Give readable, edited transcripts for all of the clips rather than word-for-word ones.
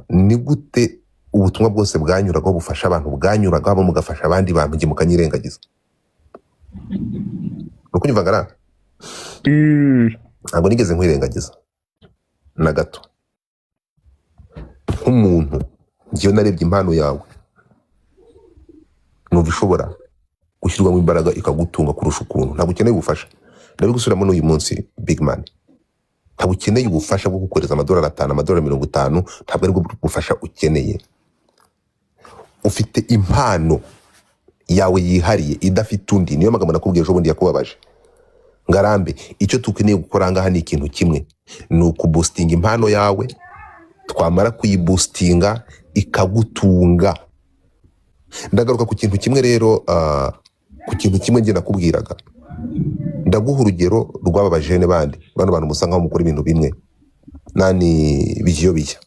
ni gute ubutumwa bwose bwanyuragaho bufasha abantu bwanyuragaho mugafasha abandi bantu nge mukanyirengagiza uko nyumva ngara ntabwo nigeze nkwirengagiza na gato nk'umuntu ngiye narebye impano yawe numva ishobora gushyirwamo imbaraga ikagutunga kurusha ukuntu ntabwo ukeneye ubufasha ndabigusubiramo n'uyu munsi big man ntabwo ukeneye ubufasha bwo gukoreza amadolari 5 amadolari 50 ntabwo ari bwo bufasha ukeneye ufite impano yawe yihariye idafite undi niyo magambo nakubwiye ejo bundi yakubabaje Ngarambe icyo tukeneye gukora ngaha ni ikintu kimwe ni ukuboostinga impano yawe twamara kuyiboostinga ikagutunga ndagaruka ku kintu kimwe rero ku kintu kimwe nge nakubwiraga ndaguha urugero rw'aba bajene bandi bano bantu musa nkaho mukora ibintu bimwe nani bigiyo bijya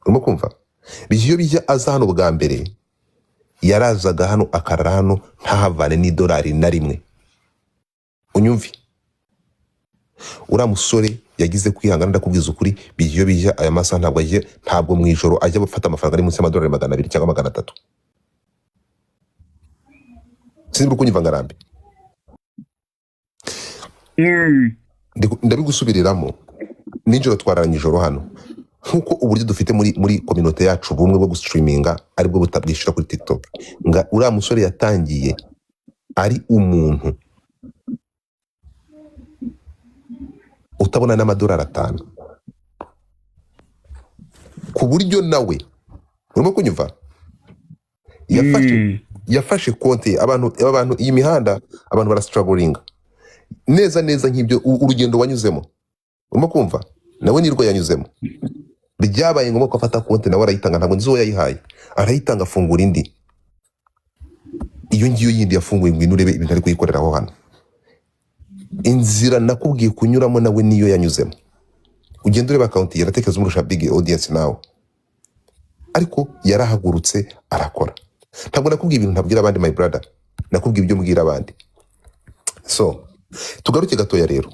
urimo kumva bigiyo bijya aza hano bwa mbere yarazaga hano akarara hano ntahavane n'idolari na rimwe unyumvi uriya musore yagize kwihangana ndakubwiza ukuri bigiyo bijya aya masaha ntabwo mu ijoro ajya gufata amafaranga ari munsi y'amadolari 200 cyangwa 300 sinzi uko nyumva Ngarambe ndabigusubiriramo nijoro twararanye ijoro hano nkuko uburyo dufite muri community yacu bumwe bwo gustreaminga aribwo butabwishira kuri TikTok uriya musore yatangiye ari umuntu utabona n'amadolari 5 ku buryo nawe urimo kunyumva yafashe konti abantu iyi mihanda abantu barastrugglinga neza nk'ibyo urugendo wanyuzemo urimo kumva nawe nirwo yanyuzemo byabaye ngombwa ko afata konti nawe arayitanga ntabwo nzi uwo yayihaye arayitanga afungura indi iyo ngiyo yindi yafunguye ngo inurebe ibintu ari kuyikoreraho hano inzira nakubwiye kunyuramo nawe niyo yanyuzemo ugenda ureba account yaratekereza umurusha big audience nawe ariko yarahagurutse arakora ntabwo nakubwiye ibintu ntabwira abandi my brother nakubwiye ibyo mbwira abandi so tugaruke gatoya rero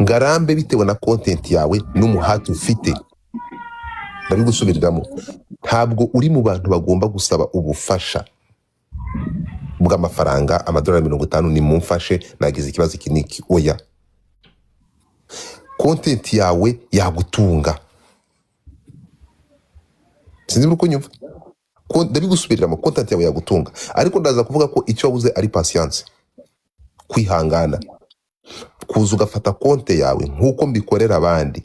Ngarambe bitewe na content yawe n'umuhati ufite ndabigusubiriramo ntabwo uri mu bantu bagomba gusaba ubufasha bw'amafaranga amadolari 50 ni mumfashe nagize ikibazo kiniki oya content yawe yagutunga sinzi uko nyumva ndabigusubiriramo content yawe yagutunga ariko ndaza kuvuga ko icyo wabuze ari patience kwihangana kuza ugafata konte yawe nkuko mbikorera abandi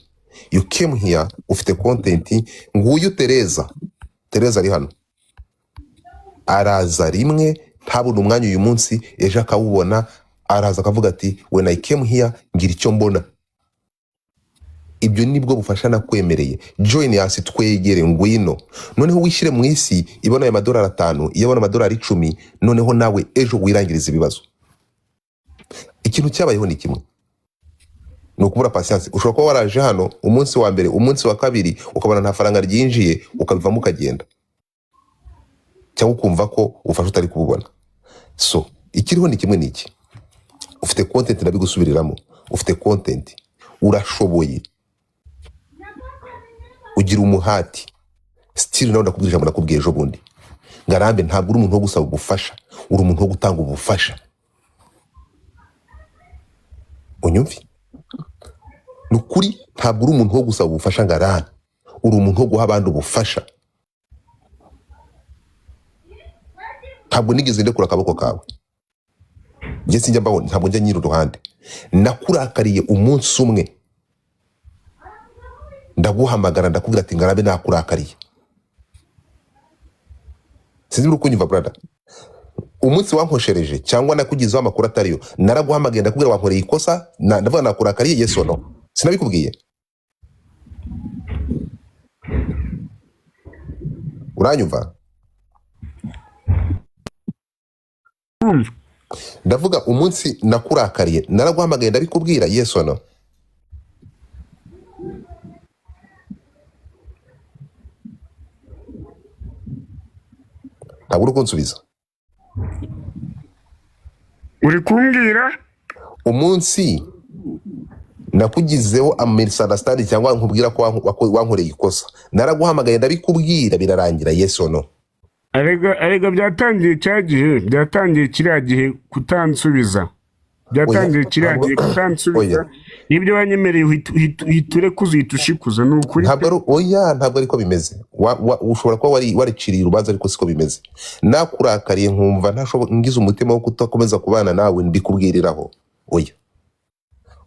you came here ufite content nguyu Tereza ari hano araza rimwe ntabona umwanya uyu munsi ejo akawubona araza akavuga ati when I came here ngira icyo mbona ibyo nibwo bufasha nakwemereye join yasi twegere ngwino noneho wishire mu isi ibona ya madolari 5 iyabona amadolari 10 noneho nawe ejo wirangiriza ibibazo ikintu cyabayeho ni kimwe nukubura patience ushobora kuba waraje hano umunsi wa mbere umunsi wa kabiri ukabona nta faranga ryinjiye ukabivamo ukagenda cyangwa ukumva ko ufasha utari kububona so ikiriho ni kimwe niki ufite content nabigusubiriramo ufite content urashoboye ugira umuhati still nawe ndakubwira ijambo nakubwiye ejo bundi Ngarambe ntabwo uri umuntu wo gusaba ubufasha uri umuntu wo gutanga ubufasha unyumvi nukuri ntabwo uri umuntu wo gusaba ubufasha Ngarambe uri umuntu wo guha abandi ubufasha ntabwo nigeze ndekura akaboko kawe njye sinjya mbabona ntabwo njya nyiri uruhande nakurakariye umunsi umwe ndaguhamagara ndakubwira ati Ngarambe nakurakariye sinzi uko nyumva brother umunsi wankoshereje cyangwa nakugizeho amakuru atariyo naraguhamagaye ndakubwira wankoreye ikosa ndavuga nakurakariye yes or no sinabikubwiye uranyumva ndavuga umunsi nakurakariye naraguhamagaye ndabikubwira yes or no ntabwo uri kunsubiza uri kumbwira umunsi nakugizeho misunderstanding cyangwa nkubwira ko wankoreye ikosa, naraguhamagaye ndabikubwira birarangira, yes or no? arega byatangiye kiriya gihe kutansubiza, byatangiye kiriya gihe kutansubiza, nibyo wanyemereye uhiture kuzuhita ushikuza, ni ukuri. Ntabwo ariko bimeze. Ushobora kuba wariciriye urubanza ariko siko bimeze. Nakurakariye nkumva ngize umutima wo kutakomeza kubana nawe ndikubwiriraho.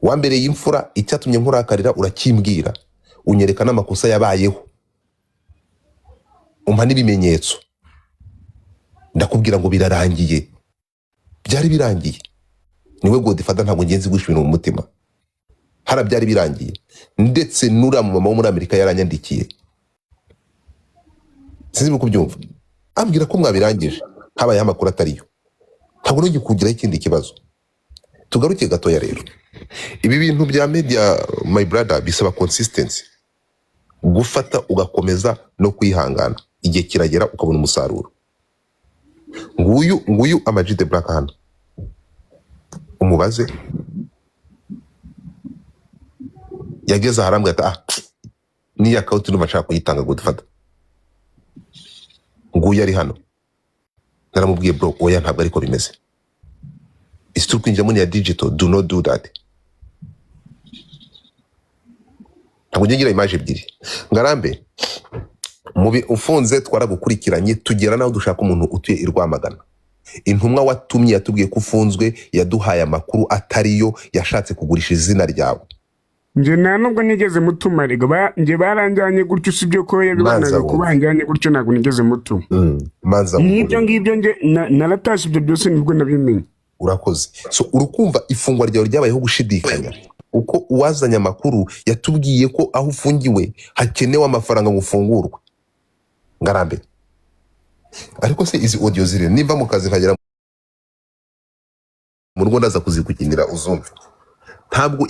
Wambereye imfura, icyatumye nkurakarira urakimbwira, unyereka n'amakosa yabayeho, umpa n'ibimenyetso, ndakubwira ngo birarangiye. Byari birangiye. Niwe Godfather, ntabwo ngenzi gushibira mu mutima. Hara byari birangiye, ndetse nura mu mama wo muri Amerika yaranyandikiye, sinzi kubyumva, ambwira ko mwabirangije, habaye amakuru atariyo. Ntabwo nongeye kugiraho ikindi kibazo. Tugaruke gatoya rero, ibi bintu bya media my brother bisaba consistency, gufata ugakomeza no kwihangana, igihe kiragera ukabona umusaruro. Nguyu Ama-G The Black hano, umubaze, yageze aharambwe ati ni account numva nshaka kuyitanga Godfather. Nguyu ari hano, naramubwiye bro, oya ntabwo ariko bimeze, isi kwinjira muri ya digital, do not do that. Ntabwo ngira image ebyiri. Ngarambe mubi ufunze twaragukurikiranye tugera naho dushaka umuntu utuye i Rwamagana. Intumwa watumye yatubwiye ko ufunzwe, yaduhaye amakuru atariyo, yashatse kugurisha izina ryawe. Nje nta nubwo nigeze mutuma rega, nje baranjyanye gutyo, sibyo ko yabibanaga kubanjyanye gutyo, ntabwo nigeze mutuma. Nibyo ngibyo nje naratashe, ibyo byose nibwo nabimenye. Urakoze. So urukumva ifungwa ryawe ryabayeho gushidikanya, uko uwazanye amakuru yatubwiye ko aho ufungiwe hakenewe amafaranga ngo ufungurwe. Ngarambe, ariko se izi audio zire nimba mu kazi nkagera mu rugo ndaza kuzikukinira uzumva. Ntabwo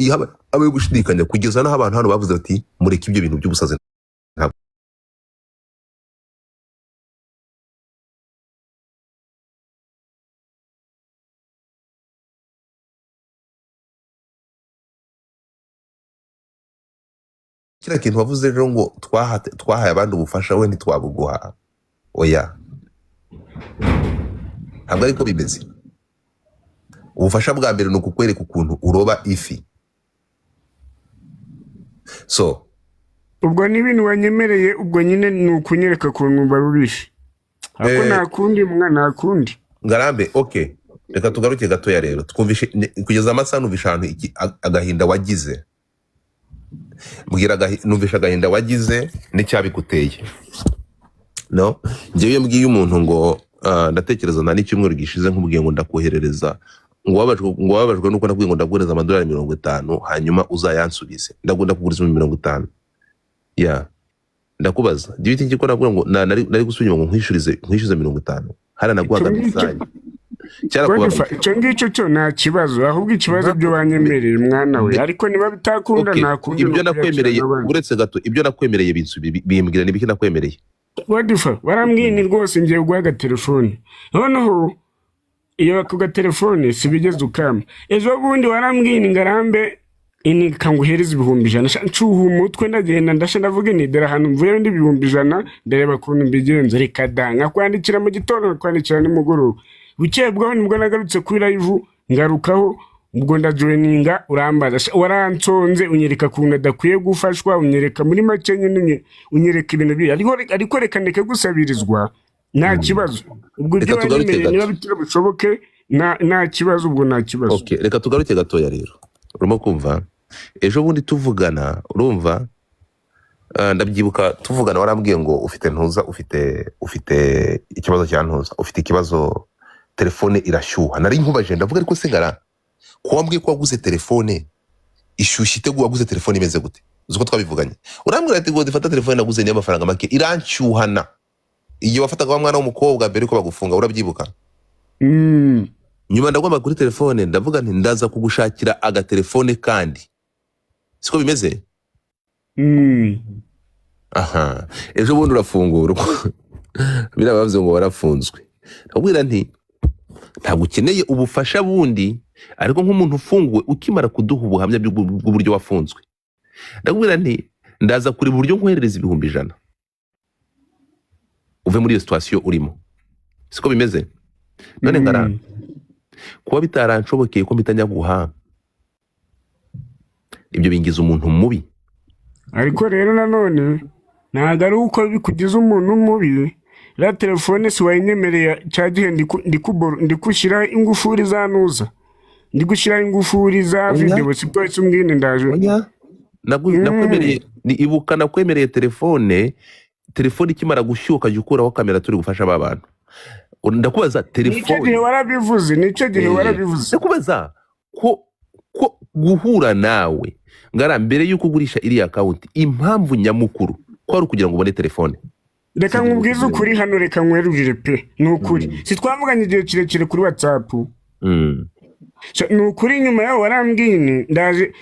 abaye gushidikanya kugeza naho abantu hano bavuze ati mureke ibyo bintu by'ubusazi. Kira kintu wavuze rero ngo twahaye abandi ubufasha, we ntitwabuguha. Oya, ntabwo ariko bimeze. Ubufasha bwa mbere ni ukukwereka ukuntu uroba ifi. So ubwo ni ibintu wanyemereye, ubwo nyine ni ukunyereka ukuntu barubishe, ariko nta kundi mwana, nta kundi. Ngarambe, okay, reka tugaruke gatoya rero twumvishe kugeza amasaha numvisha ahantu agahinda wagize. Mbwira numvisha agahinda wagize n'icyabiguteye. No, njyewe mbwiye umuntu ngo ndatekereza nta n'icyumweru gishize nkubwiye ngo ndakoherereza, ngo wabajwe nuko nakubwiye ngo ndaguhereza amadolari 50 hanyuma uzayansubize, ndagunda kuguriza 50. Ndakubaza gihe iki ko nakubwiye ngo nari gusubira ngo nkwishyuze 50, hara naguhaga misanya. Icyo ngicyo cyo nta kibazo, ahubwo ikibazo byo banyemereye mwana we, ariko niba bitakunda nakundi. Ibyo nakwemereye uretse gato, ibyo nakwemereye bimbwira ni biki nakwemereye. Godfather warambwiye ni rwose ngiye guhaga telefone, noneho iyo ku telefone sibigeze ukama. Ejo bundi warambwiye Ngarambe ini kanguhereza 100, ncuha umutwe ndagenda ndavuga ni dera hano mvuye ndi 100, ndareba kuntu mbigenza, reka danga kwandikira mu gitondo, kwandikira nimugoroba. Buke bwo nibwo nagarutse kuri live ngarukaho, ubwo ndajoininga urambaza, waransonze unyereka kuntu adakwiye gufashwa, unyereka muri make nyine, unyereka ibintu biri ariko reka ndeke gusabirizwa, nta kibazo. Ubwo ibyo banyemereye niba bitira bushoboke, nta kibazo, ubwo nta kibazo. Okay, reka tugaruke gatoya rero. Urimo kumva ejo bundi tuvugana, urumva ndabyibuka tuvugana, warambwiye ngo ufite ntuza, ufite ikibazo cya ntuza, ufite ikibazo, telefone irashyuha. Nari nkubaje ndavuga ariko se ngara ko wambwiye ko waguze telefone ishyushye, iteguye waguze telefone imeze gute? Uzuko twabivuganye, urambwira ati ngo difata telefone naguze ni amafaranga make, iranshyuhana. Iyo wafataga wa mwana w'umukobwa mbere ko bagufunga, urabyibuka? Nyuma ndagomba kuri telefone, ndavuga nti ndaza kugushakira aga telefone kandi siko bimeze. Aha, ejo bundi urafungura, birabavuze ngo warafunzwe. Ndabwira nti ntabwo ukeneye ubufasha bundi, ariko nk'umuntu ufunguwe ukimara kuduha ubuhamya bw'uburyo wafunzwe, ndakubwira nti ndaza kureba uburyo nkoherereza 100,000 uve muri iyo situation urimo. Siko bimeze none ngara kuba bitaranshobokeye ko mpitanya guha ibyo bingiza umuntu mubi. ariko rero nanone ntabwo ari uko bikugize umuntu mubi. La telefone si wayinyemereye cya gihe ndi gushyira ingufuri za nuza, ndi gushyira ingufuri za video, sibwo umbwine ndaje. Nakwemereye, ibuka nakwemereye telefone ikimara gushyuka jya ukuraho kamera turi gufasha aba bantu. Ndakubaza telefone nicyo gihe warabivuze, ndakubaza ko guhura nawe ngara mbere yuko ugurisha iriya account, impamvu nyamukuru ko ari ukugira ngo ubone telefone. Reka nkubwize ukuri hano, reka nkwerurire pe, ni ukuri. Si twavuganye igihe kirekire kuri WhatsApp. Ni ukuri nyuma yaho warambwine ndaje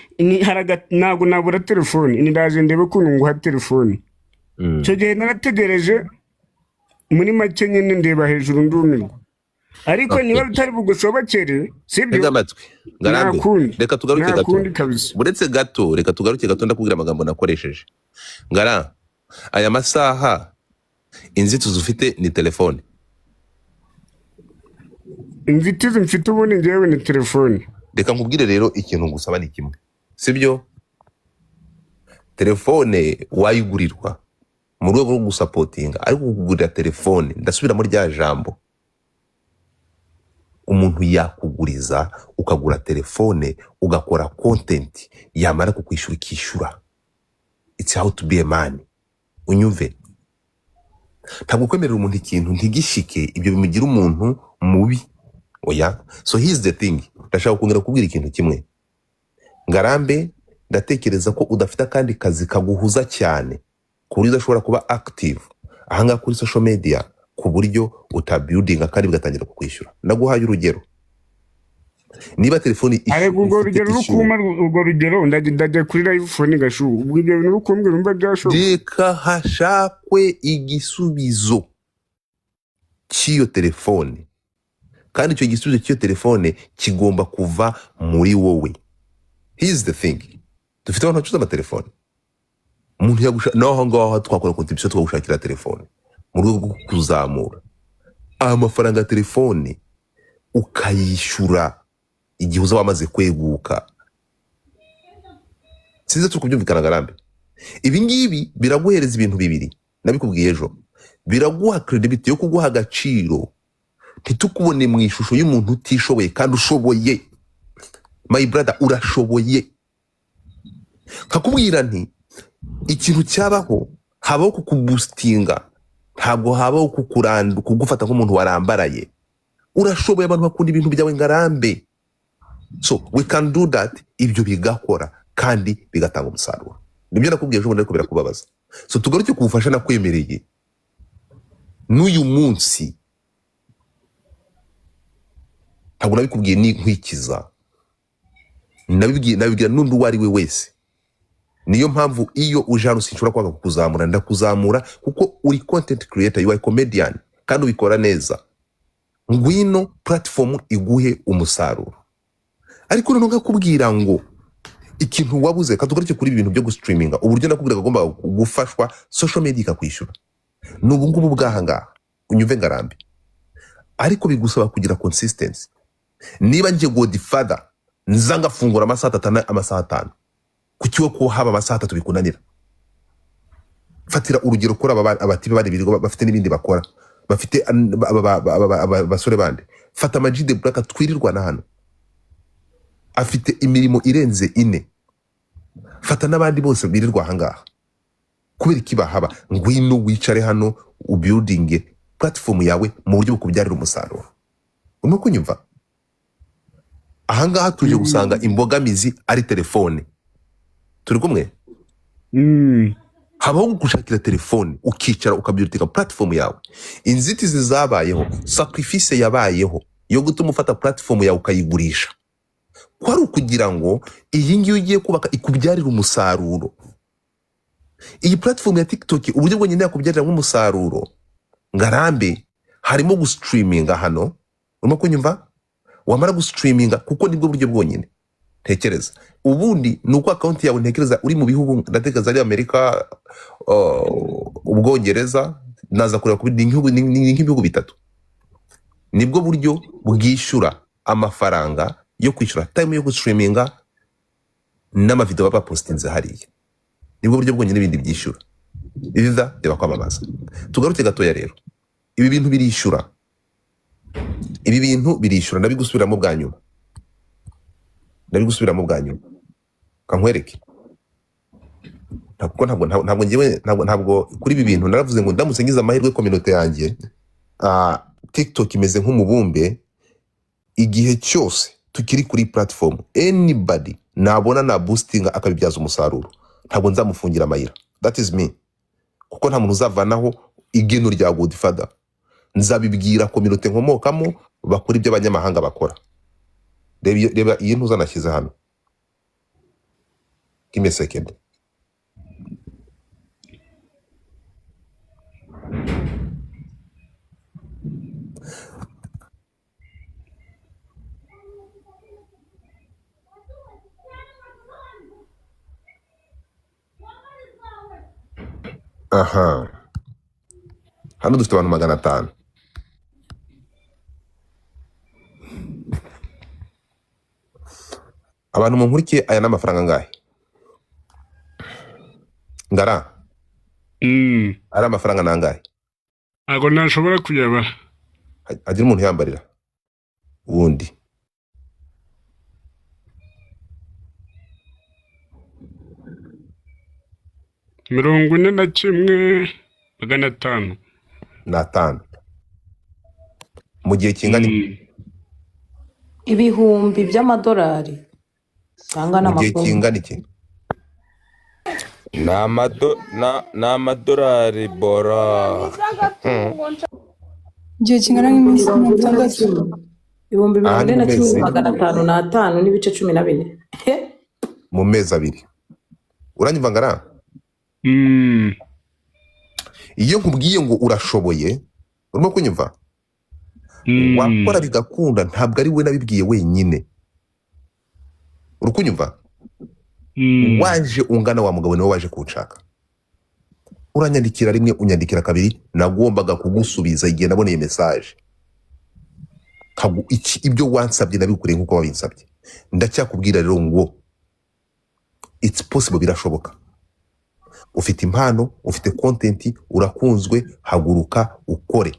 ntabwo nabura telefone, ni ndaje ndebe ukuntu nguha telefone. Icyo gihe narategereje muri make nyine ndeba hejuru ndumirwa, ariko niba bitari bugushobokere sibyo amatwi ngarambe. Reka tugaruke gato, buretse gato, reka tugaruke gato ndakubwira amagambo nakoresheje. Ngara aya masaha inzitizi ufite ni telefone. Inzitizi mfite ubundi ngewe ni telefone. Reka nkubwire rero ikintu ngusaba ni kimwe, sibyo? Telefone wayigurirwa mu rwego rwo gusapotinga, ariko kugurira telefone, ndasubira muri rya jambo, umuntu yakuguriza ukagura telefone ugakora content yamara kukwishyura ikishyura. It's how to be a man. Unyumve, ntabwo kwemerera umuntu ikintu ntigishike, ibyo bimugira umuntu mubi. Oya, so here's the thing, ndashaka kongera kubwira ikintu kimwe. Ngarambe, ndatekereza ko udafite kandi kazi kaguhuza cyane ku buryo udashobora kuba active ahanga kuri social media ku buryo utabuildinga kandi bigatangira kukwishyura. Naguhaye urugero, niba telefoni urwo rugero ndajya kuri live phone gashu, ubwo ibyo bintu urukumbwe rumba byasho. Reka hashakwe igisubizo cy'iyo telefone, kandi icyo gisubizo cy'iyo telefone kigomba kuva muri wowe. Here's the thing, dufite abantu bacuruza amatelefone, umuntu yagusha naho ngaho twakora contribution twagushakira telefone mu rwego rwo kuzamura amafaranga ya telefone ukayishyura igihe uzaba wamaze kweguka. Sinzi tukubyumvikana Ngarambe. Ibi ngibi biraguhereza ibintu bibiri, nabikubwiye ejo. Biraguha credibility yo kuguha agaciro, ntitukubone mu ishusho y'umuntu utishoboye kandi ushoboye. My brother, urashoboye. Kakubwira nti ikintu cyabaho habaho kukuboostinga, ntabwo habaho kugufata nk'umuntu warambaraye. Urashoboye, abantu bakunda ibintu byawe Ngarambe. So we can do that, ibyo bigakora kandi bigatanga umusaruro. Nibyo nakubwiye ejo, ariko birakubabaza. So tugaruke kugufasha nakwemereye n'uyu munsi, ntabwo nabikubwiye ni nkwikiza, nabibwira n'undi uwo ari we wese. Niyo mpamvu iyo uje hano sinshobora kwanga kukuzamura, ndakuzamura kuko uri content creator, you are comedian kandi ubikora neza. Ngwino platform iguhe umusaruro. Ariko none ngakubwira ngo ikintu wabuze, katugaruke kuri ibintu byo gustreaminga, uburyo nakubwira agomba gufashwa social media ikakwishyura. N'ubu ngubu bwahangaha unyumve Ngarambe, ariko bigusaba kugira consistency. Niba ngiye Godfather nzanga fungura amasaha 5 kukiwe ko haba amasaha 3 bikunanira, fatira urugero kora abatibe bari birigo bafite n'ibindi bakora, bafite basore bande. Fata Majide Black twirirwa na hano, afite imirimo irenze 4. Fata n'abandi bose birirwa ahangaha, kubera ikibahaba. Ngwino wicare hano ubuilding platform yawe mu buryo bukubyarira umusaruro. Unuko nyumva ahangaha tuje gusanga imbogamizi ari telefone. Turi kumwe? Habaho gushakira telefone ukicara ukabyutika platform yawe. Inzitizi zabayeho, sacrifice yabayeho yo gutuma ufata platform yawe ukayigurisha, kwari ukugira ngo iyi ngiyo ugiye kubaka ikubyarira umusaruro. Iyi platform ya TikTok uburyo bwo nyine yakubyarira umusaruro Ngarambe harimo gustreaminga hano, urimo kunyumva, wamara gustreaminga kuko nibwo buryo bwonyine. Tekereza ubundi nuko account yawe ntekereza uri mu bihugu ndatekereza ari Amerika, Ubwongereza, naza kureba ku nk'ibihugu bitatu, nibwo buryo bwishyura amafaranga yo kwishyura time yo gustreaminga n'amavideo baba postinze hariya, nibwo buryo bwonyine ibindi byishyura biza byaba kwamamaza. Tugaruke gatoya rero, ibi bintu birishyura ndabigusubiramo bwa nyuma, kankwereke ntabwo kuri ibi bintu naravuze ngo ndamutse ngize amahirwe community yanjye TikTok imeze nk'umubumbe, igihe cyose tukiri kuri platform anybody nabona na boosting akabibyaza umusaruro ntabwo nzamufungira amayira. That is me, kuko nta muntu uzavanaho igeno rya Godfather. Nzabibwira community nkomokamo bakora ibyo abanyamahanga bakora. Reba iyi ntuzanashyize hano, give me a second. Aha, hano dufite abantu 500. Abantu munkurikiye, aya n'amafaranga ngahe ngara? Ari amafaranga nangahe? Ntabwo nashobora kuyabara. Agira umuntu yambarira ubundi. Mirongo ine na kimwe 500 mu gihe kingana ibihumbi by'amadolari cyangwa mu gihe n'amafaranga kingana iki? n'amadolari bora. igihe kingana n'iminsi 60, ibihumbi Aha ni 41,550 n'ibice 14. mu mezi abiri. Uranyumva ngara? Iyo nkubwiye ngo urashoboye, urimo kunyumva, wakora bigakunda, ntabwo ari we nabibwiye wenyine. Urukunyumva? Waje ungana wa mugabo niwe waje kuwushaka. Uranyandikira rimwe, unyandikira kabiri, nagombaga kugusubiza igihe naboneye message. Ibyo wansabye nabikuriye nkuko wabinsabye. Ndacyakubwira rero ngo it's possible, birashoboka. Ufite impano, ufite content, urakunzwe, haguruka ukore,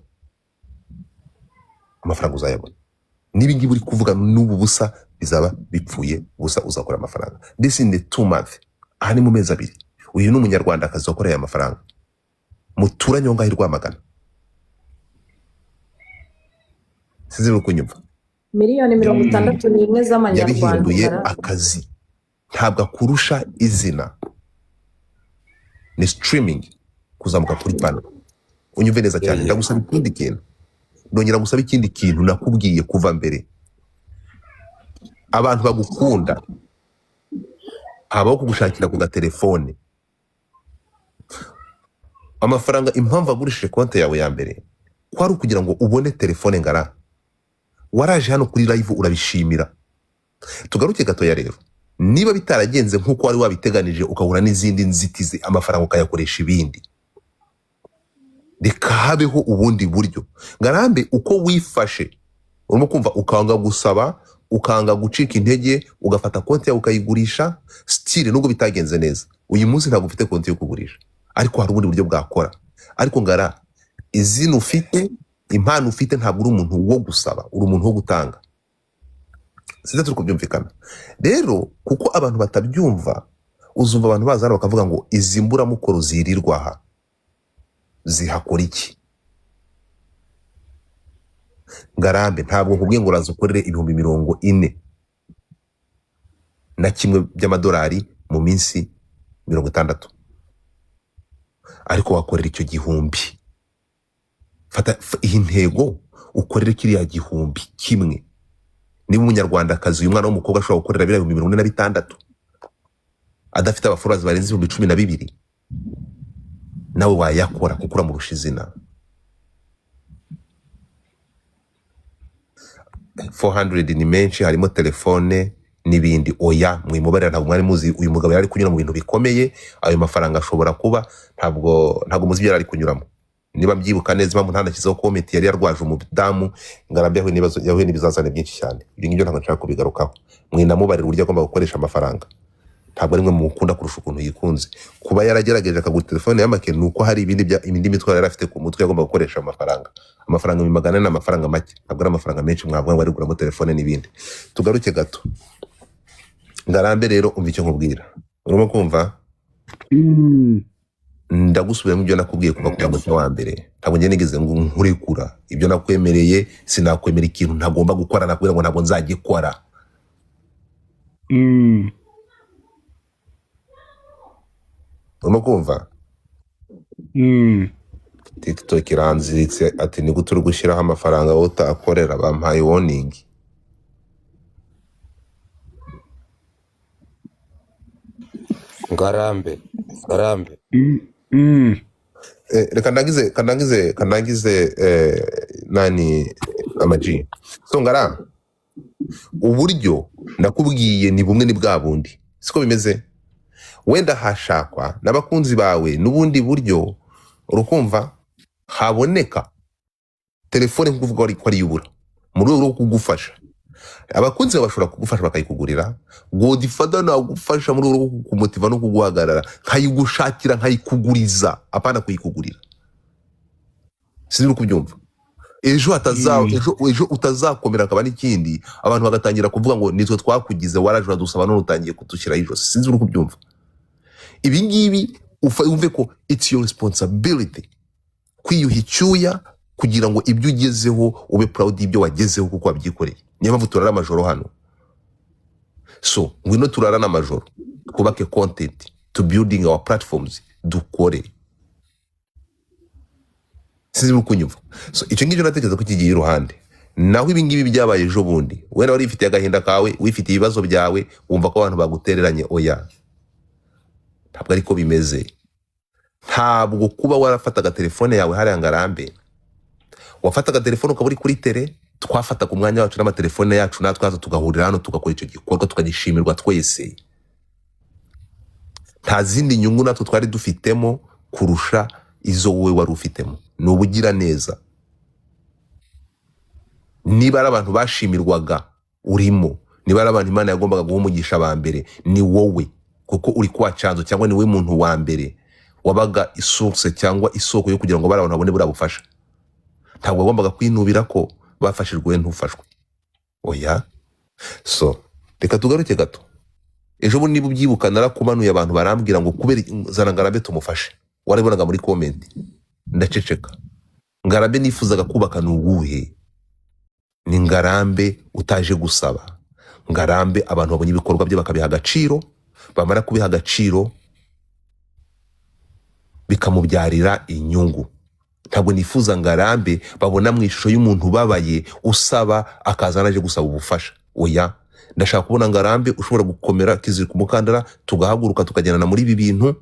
amafaranga uzayabona. Nibi ngibi uri kuvuga n'ubu busa bizaba bipfuye busa, uzakora amafaranga. This in the 2 months, aha ni mu mezi abiri. Uyu ni umunyarwanda akazi wakoreye amafaranga, muturanye ngo ngaho Rwamagana. Sinzi urukunyumva. miliyoni 61 z'amanyarwanda. Yabihinduye akazi, ntabwo akurusha izina. Ni streaming, kuzamuka kuri panel. Unyumve neza cyane, ndagusaba ikindi kintu. Ndongera gusaba ikindi kintu nakubwiye kuva mbere. Abantu bagukunda habaho kugushakira ku gatelefone. Amafaranga impamvu agurishije konti yawe ya mbere kwari kugira ngo ubone telefone ngara. Waraje hano kuri live urabishimira. Tugaruke gatoya rero, niba bitaragenze nkuko wari wabiteganije ukahura n'izindi nzitizi, amafaranga ukayakoresha ibindi, reka habeho ubundi buryo. Ngarambe uko wifashe, urimo kumva, ukanga gusaba, ukanga gucika intege, ugafata konti yawe ukayigurisha, style nubwo bitagenze neza. Uyu munsi ntabwo ufite konti yo kugurisha, ariko hari ubundi buryo bwakora. Ariko ngara, izina ufite, impano ufite, ntabwo uri umuntu wo gusaba, uri umuntu wo gutanga. Sinzi turi kubyumvikana. Rero kuko abantu batabyumva, uzumva abantu bazana bakavuga ngo izi mburamukoro zirirwa aha zihakora iki? Ngarambe ntabwo nkubwiye ngo uraza ukorere 41,000 by'amadolari mu minsi 60, ariko wakorera icyo 1,000. Fata iyi ntego ukorere kiriya 1,000 niba umunyarwandakazi uyu mwana w'umukobwa ashobora gukorera 46,000 adafite abafollowers barenze 12,000, nawe wayakora kuko uramurusha izina. 400 ni menshi, harimo telefone n'ibindi. Oya, mwimubarira, ntabwo mwari muzi uyu mugabo yari kunyura mu bintu bikomeye. Ayo mafaranga ashobora kuba ntabwo muzi ibyo yari kunyuramo. Niba mbyibuka neza, impamvu ntanakizeho comment, yari yarwaje umudamu Ngarambe yahuye n'ibizazane byinshi cyane. Ibyo ngibyo ntabwo nshaka kubigarukaho. Mwinamubarira uburyo agomba gukoresha amafaranga. Ntabwo ari mwe mukunda kurusha ukuntu yikunze. Kuba yaragerageje akagura telefone y'amake nuko hari ibindi mitwaro yari afite ku mutwe yagomba gukoresha amafaranga. Amafaranga 400 ni amafaranga make, ntabwo ari amafaranga menshi mwavuga ngo ari guramo telefone n'ibindi. Tugaruke gato. Ngarambe rero umva icyo nkubwira. Urimo kumva? Ndagusubiramo ibyo nakubwiye kuva ku munsi wa mbere. Ntabwo njye nigeze ngo nkurekura. Ibyo nakwemereye sinakwemera ikintu ntagomba gukora, nakubwira ngo ntabwo nzagikora. Urimo kumva? TikTok iranziritse ati ni gute uri gushyiraho amafaranga wowe utakorera, bampaye warning. Ngarambe. Reka ndangize nani Amaji. So Ngarambe, uburyo nakubwiye ni bumwe ni bwa bundi, siko bimeze. Wenda hashakwa n'abakunzi bawe n'ubundi buryo urukumva haboneka telefone nkuvuga ko ari yubura mu rwego rwo kugufasha. Abakunzi bashobora kugufasha bakayikugurira. Godfather na gufasha mu rwego rwo kumotiva no kuguhagarara, nkayigushakira nkayikuguriza, apana kuyikugurira. Sinzi kubyumva. Ejo utazakomera akaba n'ikindi abantu bagatangira kuvuga ngo nitwe twakugize, waraje dusaba none utangiye kutushyira ijo. Sinzi kubyumva. Ibi ngibi umve ko it's your responsibility kwiyuha icyuya kugira ngo ibyo ugezeho ube proud y'ibyo wagezeho kuko wabyikoreye. Niyo mpamvu turara amajoro hano. So ngwino turara n'amajoro kubake content to building our platforms, dukore. Sinzi kunyumva. So icyo ngicyo natekereza ko kigiye iruhande. Naho ibi ngibi byabaye ejo bundi, wenda wari ifite agahinda kawe, wifite ibibazo byawe, wumva ko abantu bagutereranye. Oya, ntabwo ariko bimeze. Ntabwo kuba warafataga telefone yawe hari Ngarambe, wafataga telefone ukaba uri kuri tele, twafata ku mwanya wacu n'amatelefone yacu natwe haza tugahurira hano tugakora icyo gikorwa tukagishimirwa twese. Nta zindi nyungu natwe twari dufitemo kurusha izo wowe wari ufitemo. Ni ubugira neza. Niba ari abantu bashimirwaga urimo, niba ari abantu Imana yagombaga guha umugisha ba mbere, ni wowe, kuko uri kwa Canzo cyangwa ni we muntu wa mbere wabaga isource cyangwa isoko yo kugira ngo bari abantu babone burabufasha. Ntabwo wagombaga kwinubira ko bafashijwe ntufashwe. Oya. So reka tugaruke gato. Ejo bundi niba ubyibuka narakumanuye abantu barambwira ngo kubera zana Ngarambe tumufashe. Waribonaga muri comment. Ndaceceka. Ngarambe nifuzaga kubaka n'ubuhe? Ni Ngarambe utaje gusaba. Ngarambe abantu babonye ibikorwa bye bakabiha agaciro, bamara kubiha agaciro bikamubyarira inyungu. Ntabwo nifuza Ngarambe babona mu ishusho y'umuntu ubabaye usaba akazana aje gusaba ubufasha. Oya, ndashaka kubona Ngarambe ushobora gukomera kiziri ku mukandara, tugahaguruka tukagendana muri ibi bintu,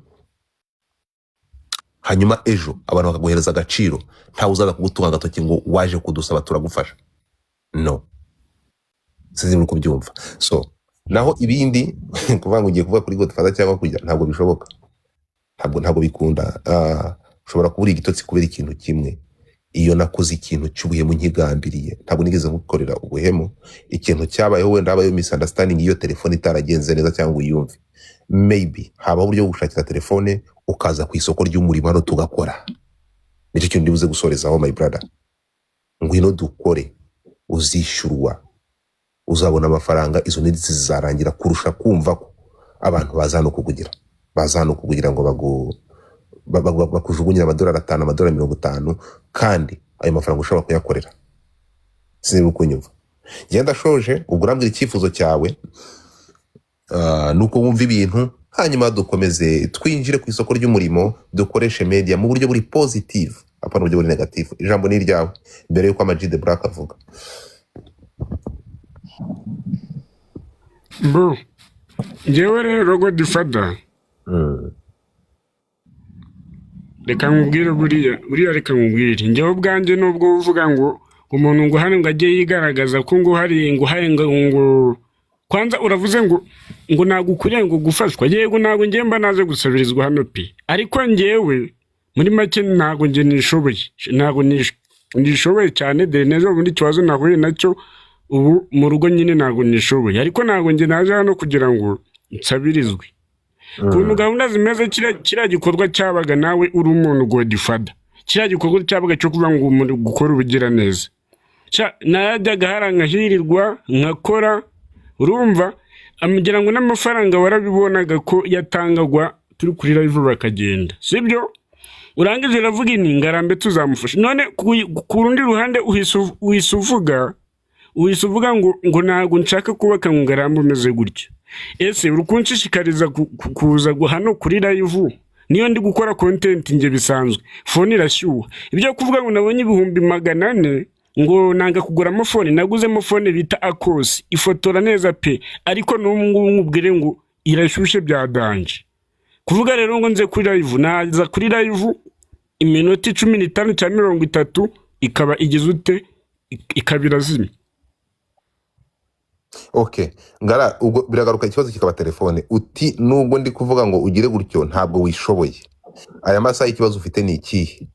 hanyuma ejo abantu bakaguhereza agaciro. Ntawe uzaza kugutunga agatoki ngo waje kudusaba turagufasha. No. Sinzi muri kubyumva. So naho ibindi kuvuga ngo ugiye kuvuga kuri Godfather cyangwa kujya, ntabwo bishoboka. Ntabwo bikunda. Ushobora kubura igitotsi kubera ikintu kimwe. Iyo nakoze ikintu cy'ubuhemu nkigambiriye, ntabwo nigeze gukorera ubuhemu. Ikintu cyabayeho wenda habayo misunderstanding, iyo telefone itaragenze neza cyangwa uyumve, maybe haba uburyo bwo gushakira telefone ukaza ku isoko ry'umurimo hano tugakora. Nicyo kintu ndibuze gusorezaho my brother. Ngwino dukore, uzishyurwa, uzabona amafaranga. Izo ndetse zizarangira kurusha kumva ko abantu bazano kukugira ngo bakujugunyira $5, $50, kandi ayo mafaranga ushobora kuyakorera. Sinzi ukunyumva. Genda shoje ubwo urambwira icyifuzo cyawe, nuko wumva ibintu, hanyuma dukomeze twinjire ku isoko ry'umurimo, dukoreshe media mu buryo buri positive apana buryo buri negative. Ijambo ni ryawe mbere yuko Amaji the Black avuga. Bro, njyewe rero Godfather, reka nkubwire buriya reka nkubwire, njyewe ubwanjye nubwo uvuga ngo umuntu ngo hano ngo ajye yigaragaza ko ngo hari ngo kwanza uravuze ngo nagukuriye ngo gufashwa yego ntago ngiye mba naze gusabirizwa hano pe ariko ngewe muri make ntago nge nishoboye cyane de nejo muri kibazo nahuye nacyo ubu mu rugo nyine ntago nishoboye ariko ntago nge naje hano kugira ngo nsabirizwe kuntu gahunda zimeze kiriya gikorwa cyabaga nawe uri umuntu godifada kiriya gikorwa cyabaga cyo kuvuga ngo umuntu gukora ubugira neza najyaga harangahirirwa nkakora urumva amugira ngo n'amafaranga warabibonaga ko yatangagwa turi kuri live bakagenda sibyo urangije uravuga ini ngarambe tuzamufasha none ku rundi ruhande uhise uvuga ngo ntago nshaka kubaka ngo ngarambe umeze gutya ese urukunshishikariza kuza hano kuri live niyo ndi gukora content nge bisanzwe phone irashyuha ibyo kuvuga ngo nabonye 400 ngo nanga kugura amafone naguzemo phone bita Akos ifotora neza pe ariko n'ubu ngubwire ngo irashyushye byadanje kuvuga rero ngo nze kuri live naza kuri live iminota 15 cyangwa 30 ikaba igize ute ikabira zimwe. Okay, ngara ubwo biragaruka ikibazo kikaba telefone uti nubwo ndi kuvuga ngo ugire gutyo ntabwo wishoboye aya masaha ikibazo ufite ni ikihe?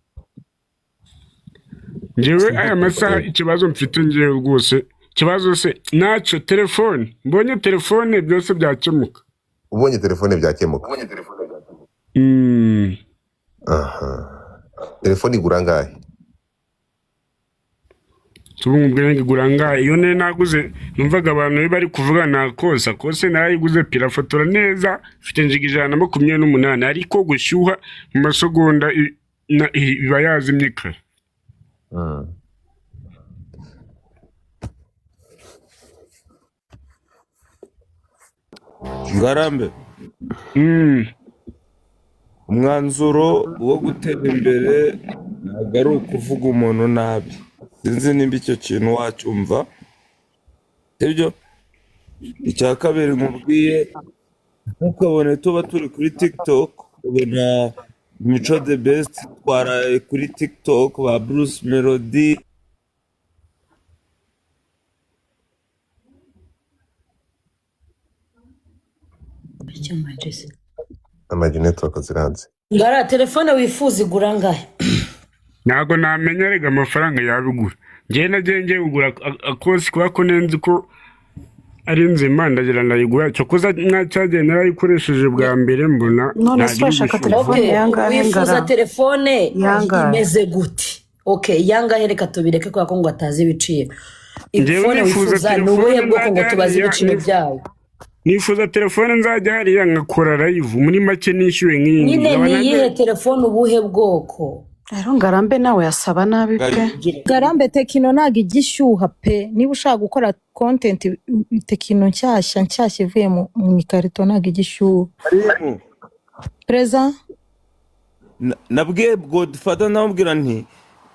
Njewe aya masaha ikibazo mfite ngiye rwose kibazo se naco telefone mbonye telefone byose byakemuka. Ubonye telefone byakemuka? Aha. Telefone igura ngahe? Tubumubwira ngigura ngahe iyo ne naguze numvaga abantu bari kuvuga na kose narayiguze pira fotora neza mfite njigijana na 28 ariko gushyuha mu masegonda iba yazimye kare. Ngarambe umwanzuro wo gutera imbere ntabwo ari ukuvuga umuntu nabi sinzi nimba icyo kintu wacyumva ibyo icya kabiri nkubwiye ntukabone tuba turi kuri TikTok ubona Mico the Best twaraye kuri TikTok ba Bruce Melody network ziranze. Ngara telefone wifuza igura ngahe? Ntago namenya rega amafaranga yabigura ngiye nagiye ugura Akos kwa ko nenzi ko ari nzima ndagira ndayigura cyo kuza nacyagiye narayikoresheje bwa mbere mbona none swashaka telefone yangahe wifuza telefone imeze gute? Okay yangahe reka tubireke kwa ko ngo atazi ibiciro telefone wifuza nubuye bwoko ngo tubaze ibiciro byayo nifuza telefone nzajya hariya ngakora live muri make nishyuwe nk'iyi nyine niyihe telefone ubuhe bwoko? Rero ngarambe nawe yasaba nabi pe ngarambe Tekino naga igishyuha pe niba ushaka gukora content Tekino nshyashya ivuye mu mikarito naga igishyuha preza nabwiye Godfather namubwira nti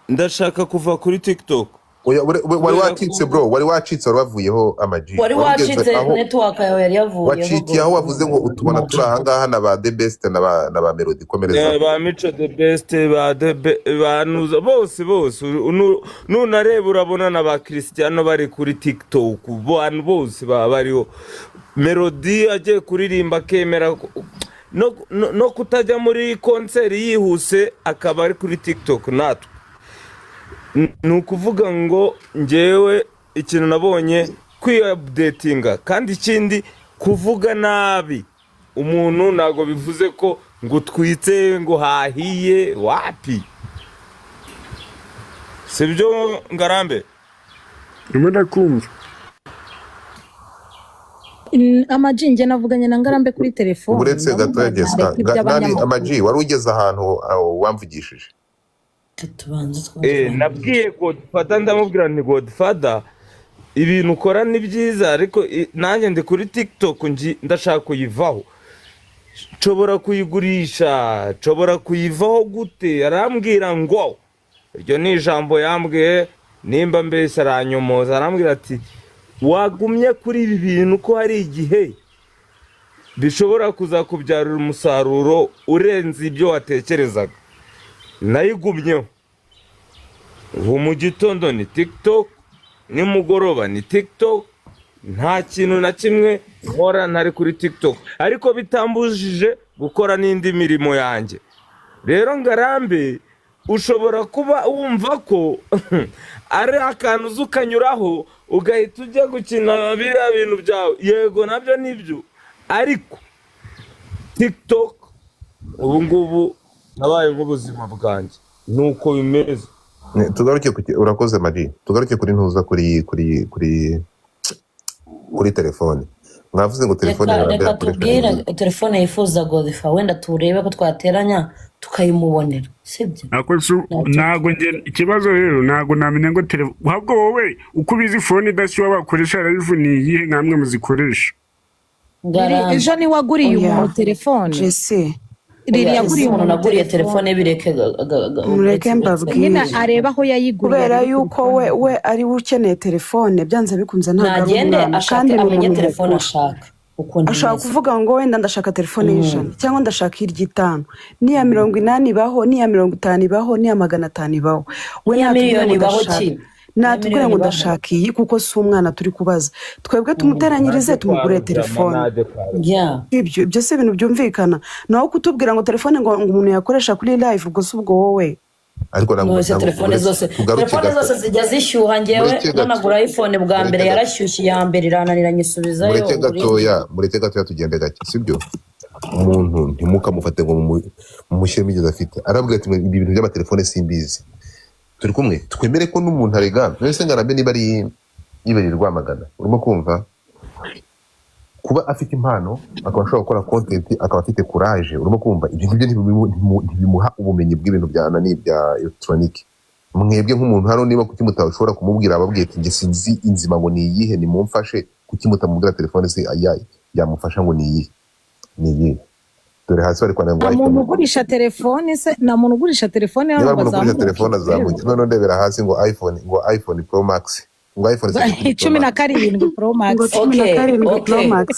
ndashaka kuva kuri TikTok. Wari wacitse bro wari wacitse wavuyeho amaji wari wacitse network yawe yari yavuyeho wacitiye aho wavuze ngo utubona turi ahangaha na ba The Best na ba Melody komereza ba Mico the Best ba Nuza bose nunareba urabona na ba Cristiano bari kuri TikTok abantu bose bariho Melody agiye kuririmba kemera no kutajya muri concert yihuse akaba ari kuri TikTok natwe nukuvuga ngo ngewe ikintu nabonye kwi-updatinga kandi ikindi kuvuga nabi umuntu nago bivuze ko ngo twitse ngo hahiye wapi sibyo Ngarambe ndumva kumva amajinge navuganye na Ngarambe kuri telefone uretse gato yagesa nani amaji wari ugeze ahantu wamvugishije nabwiye Godfather ndamubwira nti Godfather ibintu ukora ni byiza ariko nanjye ndi kuri TikTok ndashaka kuyivaho nshobora kuyigurisha nshobora kuyivaho gute arambwira ngo iryo ni ijambo yambwiye nimba mbese aranyomoza arambwira ati wagumye kuri ibi bintu ko hari igihe bishobora kuzakubyarira umusaruro urenze ibyo watekerezaga nayigumyeho ubu mu gitondo ni TikTok, nimugoroba ni TikTok, nta kintu na kimwe nkora ntari kuri TikTok, ariko bitambujije gukora n'indi mirimo yanjye. Rero Ngarambe ushobora kuba wumva ko ari akantu uzukanyuraho ugahita ujya gukina biriya bintu byawe, yego nabyo nibyo, ariko TikTok ubu ngubu nabaye nk'ubuzima bwanjye, nuko bimeze. tugaruke urakoze Marie, tugaruke kuri ntuza kuri telefone. Mwavuze ngo telefone reka tubwire telefone yifuza Godfa, wenda turebe ko twateranya tukayimubonera, sibyo? Ntago nge ikibazo rero ntago namenya ngo ahubwo wowe uko ubizi phone idashyuha wakoresha live ni iyihe namwe muzikoresha? ejo ni waguriye umuntu telefone Jesse riri yaguriye umuntu naguriye telefone bireke mureke mbabwire nyine areba aho yayiguriye, kubera yuko we ari ukeneye telefone byanze bikunze ntagende ashaka amenye telefone ashaka. ashaka kuvuga ngo wenda ndashaka telefone y'ijana cyangwa ndashaka iry'itanu, niya 80 ibaho, niya 50 ibaho, niya 500 ibaho, we niya miliyoni ibaho ki natubwire ngo ndashaka iyi kuko si umwana turi kubaza, twebwe tumuteranyirize tumugure telefone. Ibyo se ibintu byumvikana, naho kutubwira ngo telefone ngo umuntu yakoresha kuri live ubwo se ubwo wowe. Ariko telefone zose zijya zishyuha, ngewe nanagura iPhone bwa mbere yarashyushye, ya mbere irananira nyisubizayo. Mureke gatoya tugende gake, sibyo? Umuntu ntimukamufate ngo mumushyire migeze afite, arabwira ati ibi bintu by'amatelefone simbizi, turi kumwe twemere ko n'umuntu arega. Mwese Ngarambe niba ari yibera Rwamagana, urimo kumva kuba afite impano akaba ashobora gukora content, akaba afite courage, urimo kumva ibyo ntibimuha ubumenyi bw'ibintu bya electronic. Mwebwe nk'umuntu hano niba kuki mutashobora kumubwira ababwiye ati nge sinzi inzima ngo ni iyihe nimumfashe, kuki mutamubwira telefone se yamufasha ngo ni iyihe? Dore hasi bari kwana ngo umuntu ugurisha telefone se na muntu ugurisha telefone yaho bazamuye telefone azamuye, none ndebera hasi ngo iPhone Pro Max, ngo iPhone 17 Pro Max.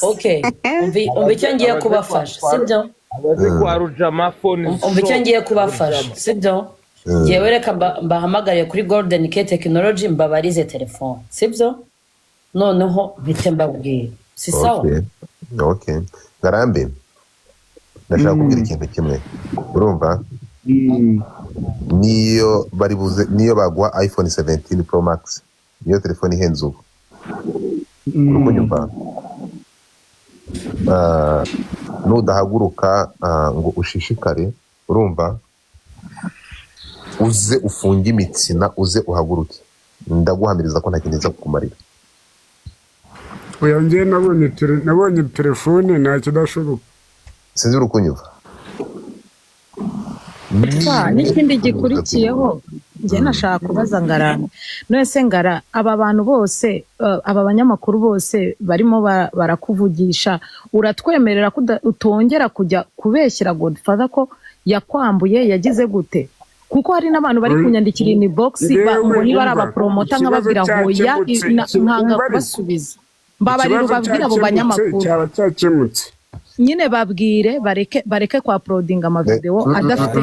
Okay umva icyo ngiye kubafasha, sibyo? Umva icyo ngiye kubafasha, sibyo? Ngewe reka mbahamagariye kuri Golden K Technology mbabarize telefone, sibyo? Noneho mpite mbabwira, si sawa? Okay Ngarambe ndashaka kubwira ikintu kimwe, urumva? Niyo bari buze, niyo bagwa iPhone 17 Pro Max, niyo telefone ihenze ubu, urukunyumva? Nudahaguruka ngo ushishikare, urumva? Uze ufunge imitsina, uze uhaguruke, ndaguhamiriza ko ntakineza kukumarira. Oya ngiye nabonye telefone nta kidashoboka. Sinzi urukunyumva? N'ikindi gikurikiyeho njye nashaka kubaza Ngarambe, none se Ngara aba bantu bose aba banyamakuru bose barimo barakuvugisha, uratwemerera ko utongera kujya kubeshyira Godfather ko yakwambuye yagize gute? Kuko hari n'abantu bari kunyandikira inbox ngo niba ari abapromota nkababwira hoya nkanga kubasubiza, mbabarira ubabwira abo banyamakuru cyaba cyakemutse, nyine babwire bareke kwa uploading amavideo adafite.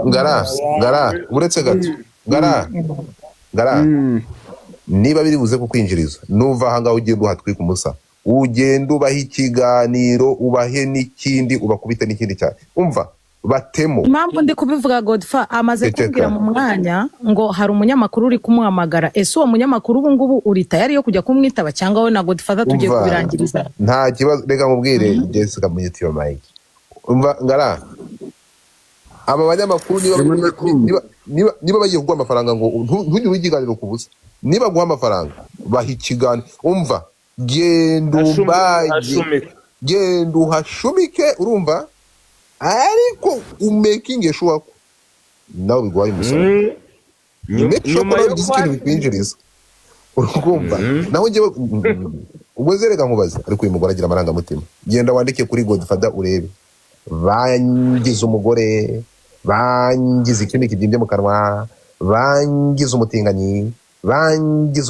Ngara uretse gato, Ngara niba biri buze kukwinjiriza, nuva hanga ugenda uhatwika umusa, ugenda ubaha ikiganiro, ubahe n'ikindi, ubakubite n'ikindi cyane, umva batemo. Impamvu ndi kubivuga Godfa amaze kubwira mu mwanya ngo hari umunyamakuru uri kumuhamagara, ese uwo munyamakuru ubu ngubu uri tayari yo kujya kumwitaba cyangwa we na Godfather tugiye kubirangiriza? Nta kibazo, reka mubwire Jessica Munyeti yo Mike. Umva Ngara, aba banyamakuru niba bagiye kugwa amafaranga ngo ntugire ikiganiro ku busa, niba guha amafaranga baha ikiganiro, umva genda uhashumike, urumva? Ariko umaking sure ko nawe bigwaye umusoro, nyuma yo ikintu bikwinjiriza, urumva? Naho ngewe ubwezereka nkubaza, ariko uyu mugore agira amarangamutima, genda wandike kuri Godfather urebe, bangize umugore, bangize ikindi kibyimbye mu kanwa, bangize umutinganyi, bangize